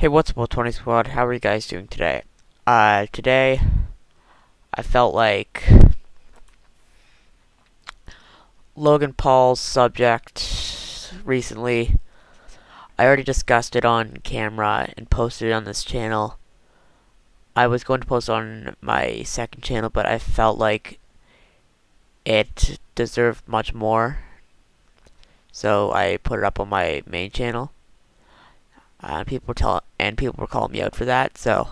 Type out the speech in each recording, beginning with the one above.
Hey, what's up, 20 Squad? How are you guys doing today? Today, I felt like Logan Paul's subject recently. I already discussed it on camera and posted it on this channel. I was going to post on my second channel, but I felt like it deserved much more, so I put it up on my main channel. People were calling me out for that, so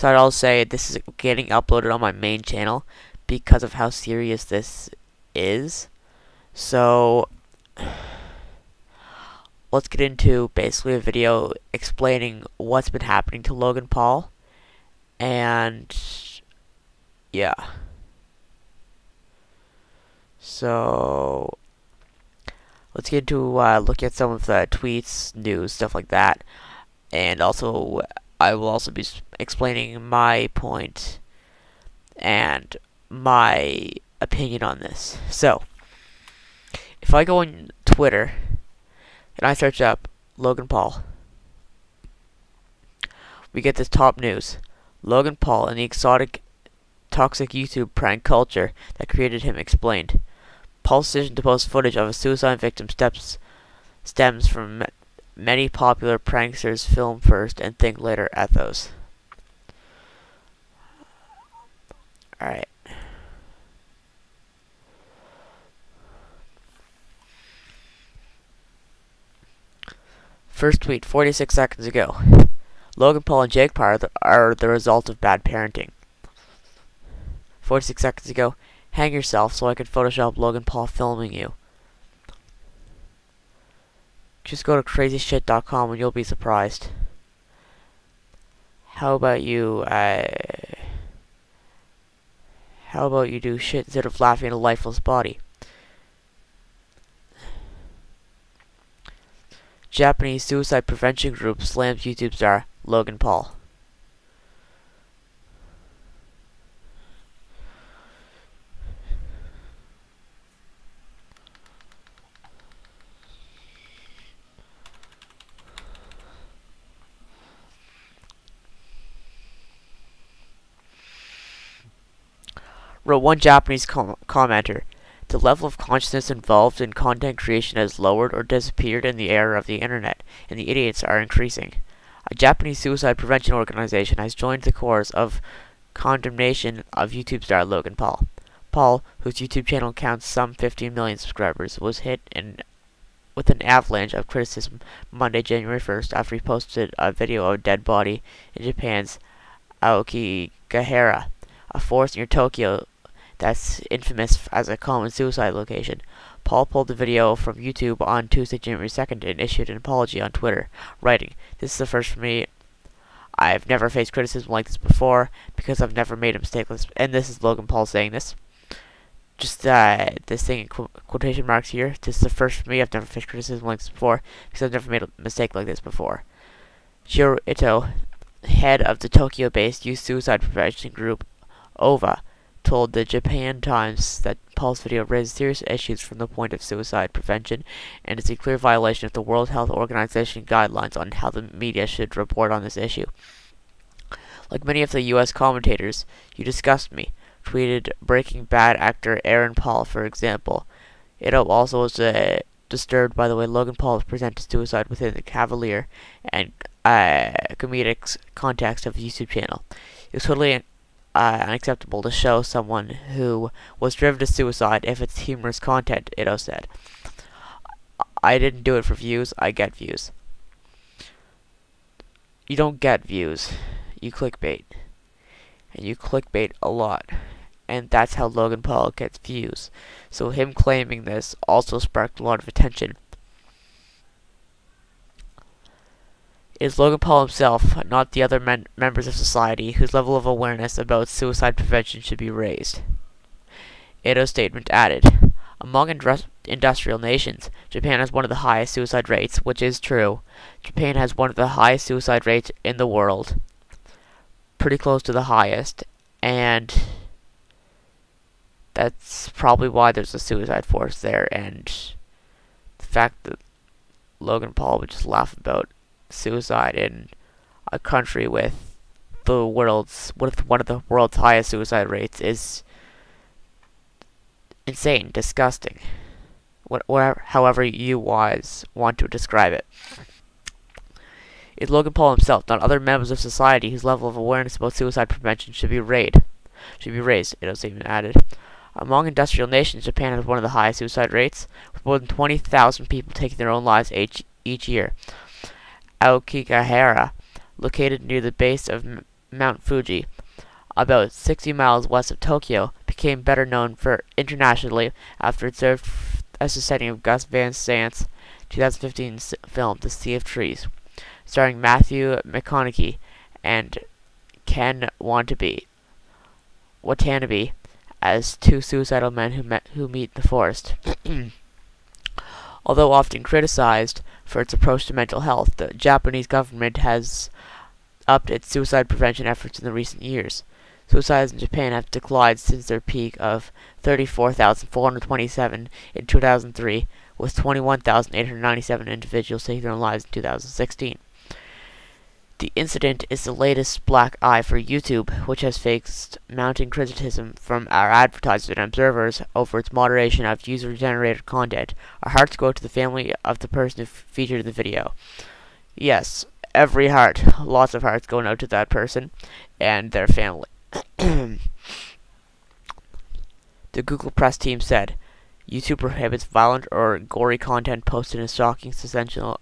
I'll say this is getting uploaded on my main channel because of how serious this is. So let's get into basically a video explaining what's been happening to Logan Paul, and yeah. So let's get into look at some of the tweets, news, stuff like that, and also I will also be explaining my point and my opinion on this. So if I go on Twitter and I search up Logan Paul, we get this top news: Logan Paul and the exotic, toxic YouTube prank culture that created him explained. Paul's decision to post footage of a suicide victim stems from many popular pranksters' film first and think later ethos. Alright. First tweet, 46 seconds ago. Logan Paul and Jake Paul are the result of bad parenting. 46 seconds ago. Hang yourself so I could Photoshop Logan Paul filming you. Just go to crazyshit.com and you'll be surprised. How about you do shit instead of laughing at a lifeless body? Japanese suicide prevention group slams YouTube star Logan Paul. Wrote one Japanese commenter, the level of consciousness involved in content creation has lowered or disappeared in the era of the internet, and the idiots are increasing. A Japanese suicide prevention organization has joined the chorus of condemnation of YouTube star Logan Paul. Paul, whose YouTube channel counts some 15 million subscribers, was hit with an avalanche of criticism Monday, January 1st, after he posted a video of a dead body in Japan's Aokigahara, a forest near Tokyo that's infamous as a common suicide location. Paul pulled the video from YouTube on Tuesday, January 2nd, and issued an apology on Twitter, writing, "This is the first for me. I've never faced criticism like this before because I've never made a mistake like this." And this is Logan Paul saying this. Just this thing in quotation marks here. "This is the first for me. I've never faced criticism like this before because I've never made a mistake like this before." Jiro Ito, head of the Tokyo-based youth suicide prevention group OVA, told the Japan Times that Paul's video raises serious issues from the point of suicide prevention and is a clear violation of the World Health Organization guidelines on how the media should report on this issue. Like many of the US commentators, "You disgust me," tweeted Breaking Bad actor Aaron Paul, for example. Ito also was disturbed by the way Logan Paul presented suicide within the cavalier and comedic context of the YouTube channel. It was totally unacceptable to show someone who was driven to suicide if it's humorous content, Ito said. "I didn't do it for views, I get views." You don't get views, you clickbait. And you clickbait a lot. And that's how Logan Paul gets views. So him claiming this also sparked a lot of attention. It is Logan Paul himself, not the other members of society, whose level of awareness about suicide prevention should be raised. Ito's statement added, "Among industrial nations, Japan has one of the highest suicide rates," which is true. Japan has one of the highest suicide rates in the world. Pretty close to the highest. And that's probably why there's a suicide force there. And the fact that Logan Paul would just laugh about suicide in a country with one of the world's highest suicide rates is insane, disgusting. However you want to describe it. It's Logan Paul himself, not other members of society whose level of awareness about suicide prevention should be raised. It was even added. Among industrial nations, Japan has one of the highest suicide rates, with more than 20,000 people taking their own lives each year. Aokigahara, located near the base of Mount Fuji, about 60 miles west of Tokyo, became better known internationally after it served as the setting of Gus Van Sant's 2015 film The Sea of Trees, starring Matthew McConaughey and Ken Watanabe as two suicidal men who meet in the forest. Although often criticized for its approach to mental health, the Japanese government has upped its suicide prevention efforts in the recent years. Suicides in Japan have declined since their peak of 34,427 in 2003, with 21,897 individuals taking their own lives in 2016. The incident is the latest black eye for YouTube, which has faced mounting criticism from our advertisers and observers over its moderation of user-generated content. Our hearts go to the family of the person who featured in the video. Yes, every heart, lots of hearts going out to that person and their family. The Google Press team said, YouTube prohibits violent or gory content posted in shocking sensational,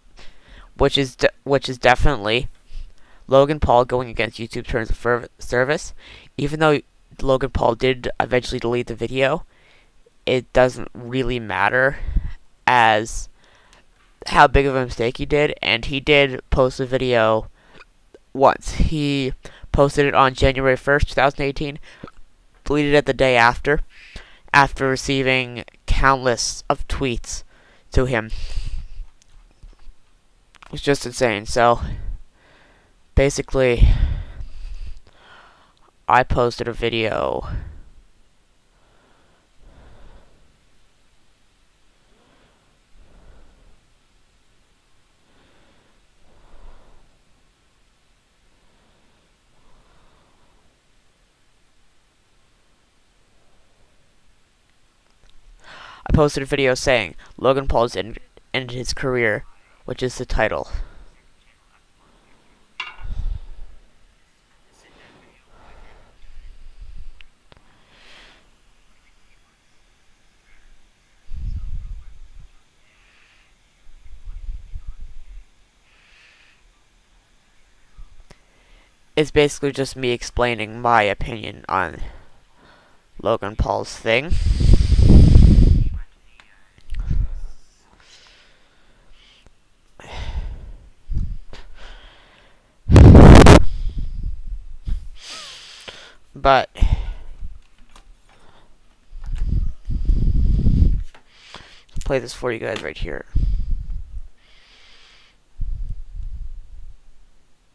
which is definitely Logan Paul going against YouTube's terms of service. Even though Logan Paul did eventually delete the video, it doesn't really matter as how big of a mistake he did, and he did post the video once. He posted it on January 1st, 2018, deleted it the day after receiving countless of tweets to him. It was just insane. So basically, I posted a video saying Logan Paul's ended his career, which is the title. It's basically just me explaining my opinion on Logan Paul's thing. But I'll play this for you guys right here.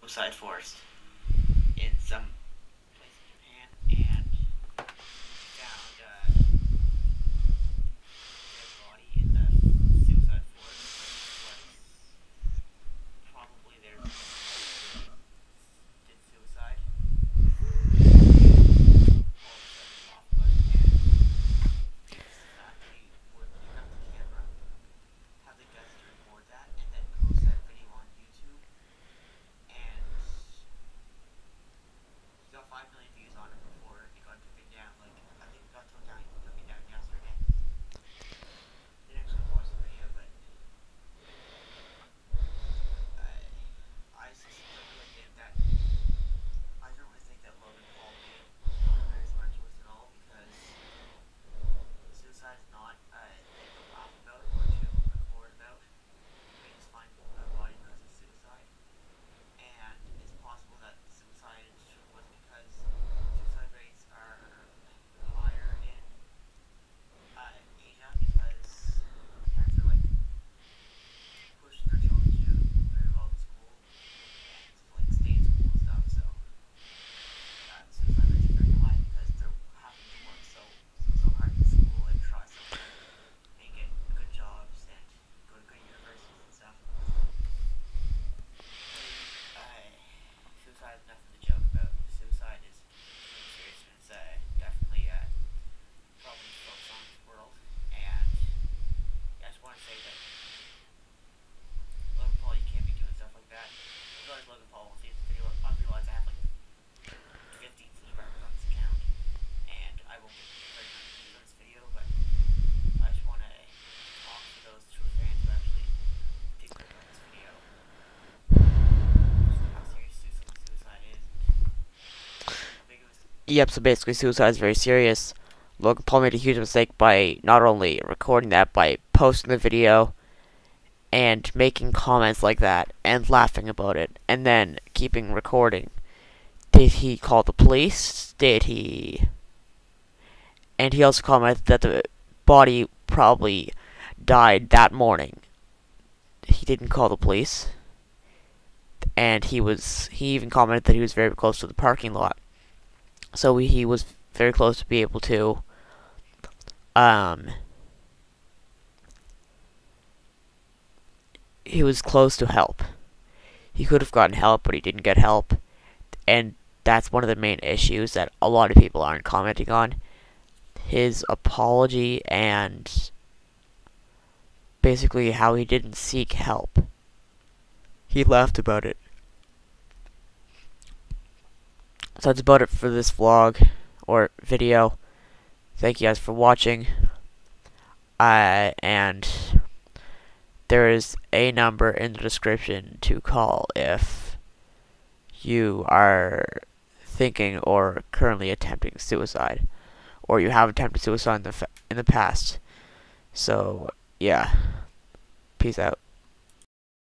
Suicide forest in some place in Japan, and found a dead body in the suicide forest, which was probably their did suicide. Yep, so basically suicide is very serious. Logan Paul made a huge mistake by not only recording that, by posting the video and making comments like that and laughing about it and then keeping recording. Did he call the police? Did he? And he also commented that the body probably died that morning. He didn't call the police. And he even commented that he was very close to the parking lot. So he was very close to be able to he was close to help. He could have gotten help, but he didn't get help. And that's one of the main issues that a lot of people aren't commenting on. His apology and basically how he didn't seek help. He laughed about it. So that's about it for this vlog or video. Thank you guys for watching. And there is a number in the description to call if you are thinking or currently attempting suicide, or you have attempted suicide in the past. So yeah, peace out.